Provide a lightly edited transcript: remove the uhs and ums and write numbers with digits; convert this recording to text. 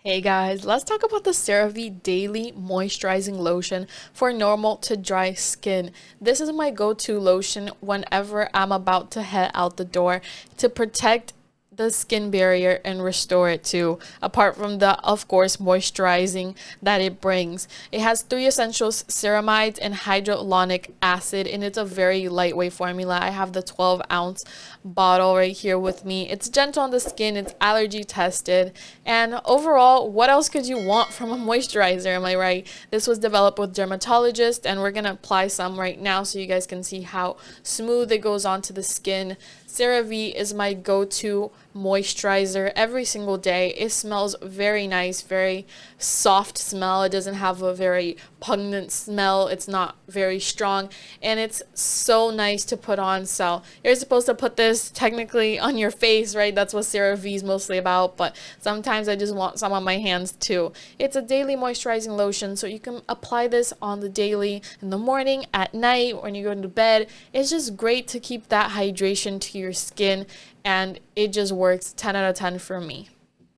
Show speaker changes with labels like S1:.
S1: Hey guys, let's talk about the CeraVe Daily Moisturizing Lotion for normal to dry skin. This is my go-to lotion whenever I'm about to head out the door to protect the skin barrier and restore it too, apart from the, of course, moisturizing that it brings. It has three essentials: ceramides and hyaluronic acid, and it's a very lightweight formula. I have the 12-ounce bottle right here with me. It's gentle on the skin, it's allergy tested, and overall, what else could you want from a moisturizer, am I right? This was developed with dermatologists, and we're gonna apply some right now so you guys can see how smooth it goes onto the skin. CeraVe is my go-to moisturizer every single day. It smells very nice, very soft smell. It doesn't have a very pungent smell. It's not very strong, and it's so nice to put on. So you're supposed to put this technically on your face, right? That's what CeraVe is mostly about, but sometimes I just want some on my hands too. It's a daily moisturizing lotion, so you can apply this on the daily, in the morning, at night, when you go to bed. It's just great to keep that hydration to your skin, and it just works 10 out of 10 for me.